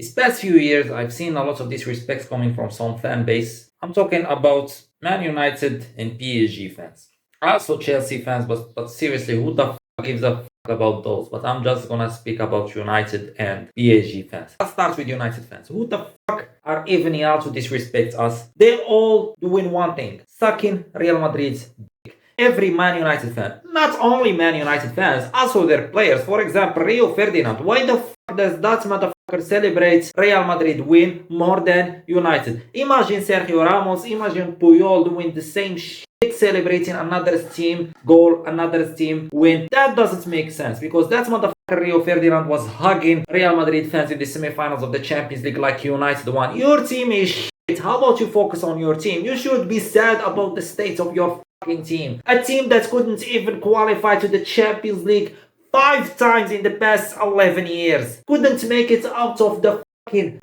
These past few years, I've seen a lot of disrespect coming from some fan base. I'm talking about Man United and PSG fans. Also Chelsea fans, but seriously, who the gives a about those? But I'm just gonna speak about United and PSG fans. I'll start with United fans. Who the fuck are even here to disrespect us? They're all doing one thing: sucking Real Madrid's dick. Every Man United fan, not only Man United fans, also their players. For example, Rio Ferdinand. Why the fuck does that motherfucker celebrate Real Madrid win more than United? Imagine Sergio Ramos, imagine Puyol doing the same shit, celebrating another team goal, another team win. That doesn't make sense, because that motherfucker Rio Ferdinand was hugging Real Madrid fans in the semi-finals of the Champions League like United won. Your team is shit. How about you focus on your team? You should be sad about the state of your fucking team. A team that couldn't even qualify to the Champions League 5 times in the past 11 years. Couldn't make it out of the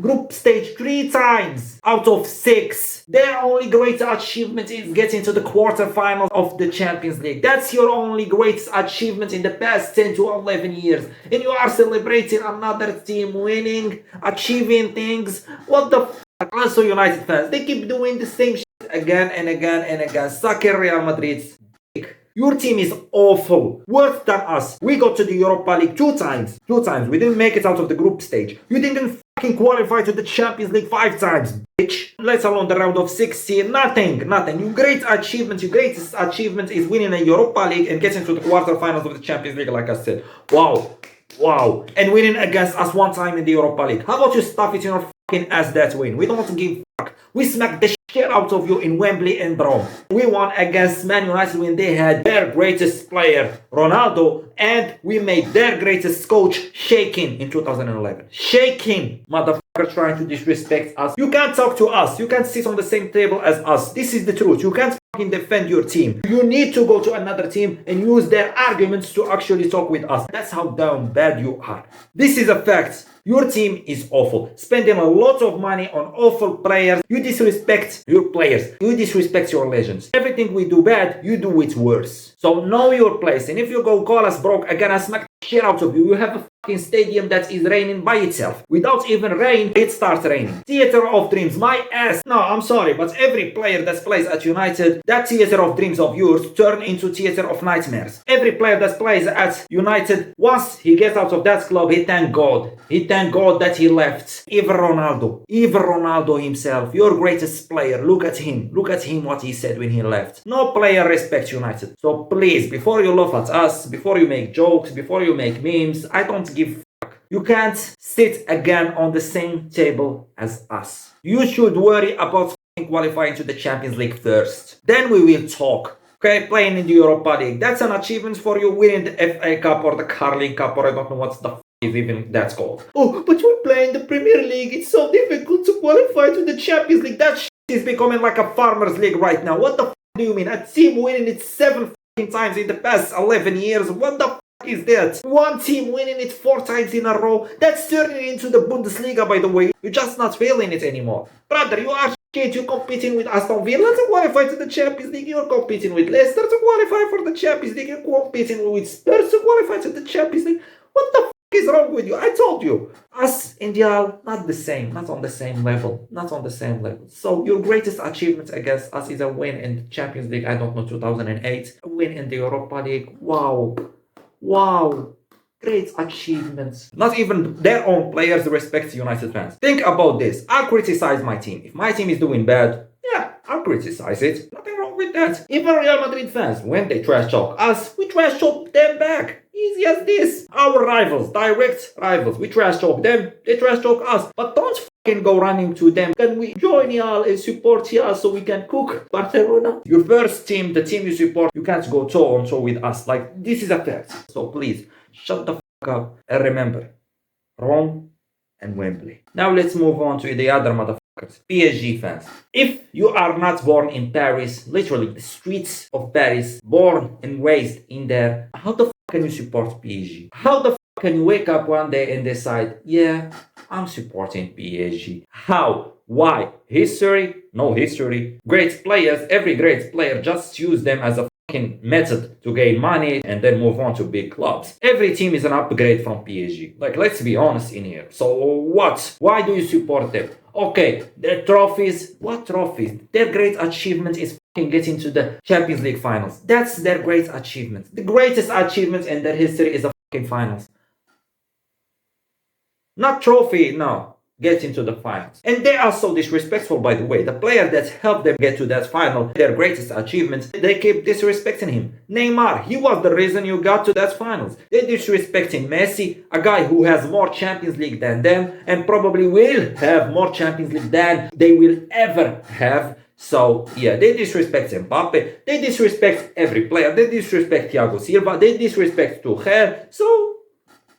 group stage 3 times out of 6. Their only great achievement is getting to the quarterfinals of the Champions League. That's your only great achievement in the past 10 to 11 years. And you are celebrating another team winning, achieving things. What the fuck? Also United fans, they keep doing the same shit again and again and again. Sucking Real Madrid's dick. Your team is awful. Worse than us. We got to the Europa League 2 times. 2 times. We didn't make it out of the group stage. You didn't fucking qualify to the Champions League 5 times, bitch. Let alone the round of 16. Nothing. Your greatest achievement is winning a Europa League and getting to the quarterfinals of the Champions League, like I said. Wow. And winning against us 1 time in the Europa League. How about you stuff it in your fucking ass that win? We don't give a fuck. We smacked the shit out of you in Wembley and Rome. We won against Man United when they had their greatest player, Ronaldo, and we made their greatest coach shaking in 2011. Shaking! Motherfucker trying to disrespect us. You can't talk to us. You can't sit on the same table as us. This is the truth. You can't fucking defend your team. You need to go to another team and use their arguments to actually talk with us. That's how damn bad you are. This is a fact. Your team is awful. Spending a lot of money on awful players. You disrespect your players. You disrespect your legends. Everything we do bad, you do it worse. So know your place. And if you go call us broke again, I smack the shit out of you. You have a fucking stadium that is raining by itself. Without even rain, it starts raining. Theater of dreams. My ass. No, I'm sorry, but every player that plays at United, that theater of dreams of yours turn into theater of nightmares. Every player that plays at United, once he gets out of that club, he thank God. He thank God that he left. Even Ronaldo himself, your greatest player. Look at him what he said when he left. No player respects United. So please, before you laugh at us, before you make jokes, before you make memes, I don't give a fuck. You can't sit again on the same table as us. You should worry about qualifying to the Champions League first. Then we will talk. Okay, playing in the Europa League. That's an achievement for you, winning the FA Cup or the Carling Cup, or I don't know what's the is even that's called. Oh, but we're playing the Premier League. It's so difficult to qualify to the Champions League. That shit is becoming like a farmers league right now. What the fuck do you mean? A team winning it 7 times in the past 11 years. What the fuck is that? One team winning it 4 times in a row. That's turning into the Bundesliga, by the way. You're just not feeling it anymore. Brother, you are shit. You're competing with Aston Villa to qualify to the Champions League. You're competing with Leicester to qualify for the Champions League. You're competing with Spurs to qualify to the Champions League. What the fuck is wrong with you? I told you. Us, India, not the same. Not on the same level. So your greatest achievement against us is a win in the Champions League, I don't know, 2008. A win in the Europa League. Wow. Great achievements. Not even their own players respect United fans. Think about this. I'll criticize my team. If my team is doing bad, yeah, I'll criticize it. Nothing wrong with that. Even Real Madrid fans, when they trash talk us, we trash talk them back. Easy as this. Our rivals, direct rivals, we trash talk them, they trash talk us. But don't fucking go running to them. Can we join y'all and support y'all so we can cook Barcelona? Your first team, the team you support, you can't go toe on toe with us. Like, this is a fact. So please, shut the fuck up and remember, Rome and Wembley. Now let's move on to the other motherfuckers. PSG fans. If you are not born in Paris, literally the streets of Paris, born and raised in there, how the fuck can you support PSG? How the fuck can you wake up one day and decide, yeah, I'm supporting PSG? How? Why? History? No history. Great players, every great player, just use them as a method to gain money and then move on to big clubs. Every team is an upgrade from PSG. Like, let's be honest in here. So what? Why do you support them? Okay, their trophies. What trophies? Their great achievement is getting to the Champions League finals. That's their great achievement. The greatest achievement in their history is the finals. Not trophy, no. Get into the finals. And they are so disrespectful, by the way. The player that helped them get to that final, their greatest achievement, they keep disrespecting him. Neymar, he was the reason you got to that finals. They're disrespecting Messi, a guy who has more Champions League than them and probably will have more Champions League than they will ever have. So, yeah, they disrespect Mbappe, they disrespect every player, they disrespect Thiago Silva, they disrespect Tuchel. So,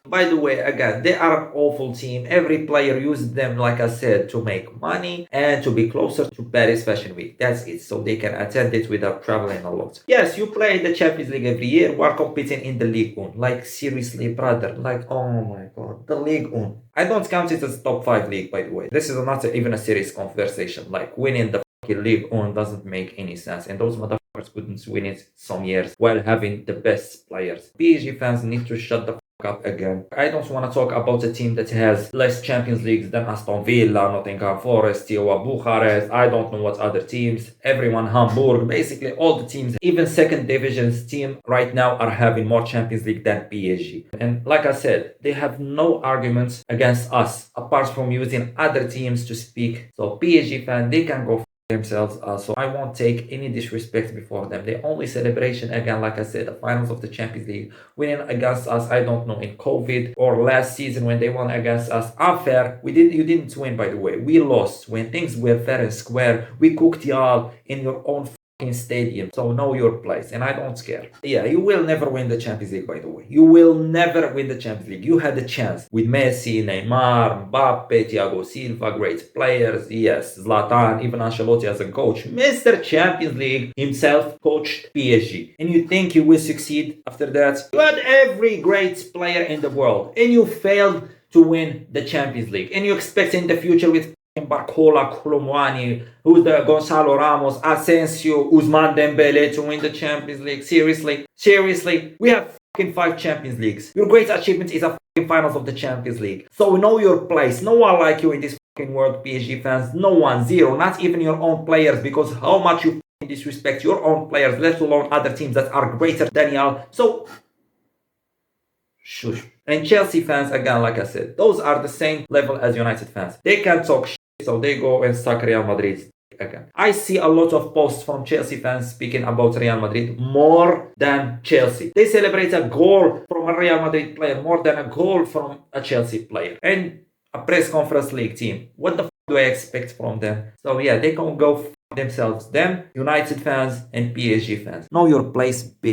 by the way, again, they are an awful team. Every player uses them, like I said, to make money and to be closer to Paris Fashion Week. That's it. So they can attend it without traveling a lot. Yes, you play the Champions League every year. We are competing in the League 1. Like, seriously, brother. Like, oh my god. The League 1. I don't count it as top 5 league, by the way. This is not even a serious conversation. Like, winning the League 1 doesn't make any sense. And those motherfuckers couldn't win it some years while having the best players. PSG fans need to shut the up again. I don't want to talk about a team that has less Champions Leagues than Aston Villa, Nottingham Forest, Steaua Bucharest, I don't know what other teams, everyone, Hamburg, basically all the teams, even second division's team right now are having more Champions League than PSG. And like I said, they have no arguments against us apart from using other teams to speak. So PSG fan, they can go themselves. So I won't take any disrespect before them. The only celebration, again, like I said, the finals of the Champions League, winning against us, I don't know, in COVID or last season when they won against us, unfair. You didn't win, by the way. We lost. When things were fair and square, we cooked y'all in your own stadium. So know your place, and I don't care. Yeah, you will never win the Champions League, by the way. You will never win the Champions League. You had the chance with Messi, Neymar, Mbappe, Thiago Silva, great players. Yes, Zlatan, even Ancelotti as a coach. Mr. Champions League himself coached PSG. And you think you will succeed after that? You had every great player in the world, and you failed to win the Champions League. And you expect in the future with Barcola, Colomwani, who's the Gonzalo Ramos, Asensio, Ousmane Dembele to win the Champions League. Seriously, we have 5 Champions Leagues. Your great achievement is a finals of the Champions League. So know your place. No one like you in this world, PSG fans. No one, zero. Not even your own players, because how much you disrespect your own players, let alone other teams that are greater than y'all. So shush. And Chelsea fans, again, like I said, those are the same level as United fans. They can talk shit, so they go and suck Real Madrid again. I see a lot of posts from Chelsea fans speaking about Real Madrid more than Chelsea. They celebrate a goal from a Real Madrid player more than a goal from a Chelsea player. And a press conference league team. What the do I expect from them? So yeah, they can go themselves. Them, United fans and PSG fans. Know your place, bitch.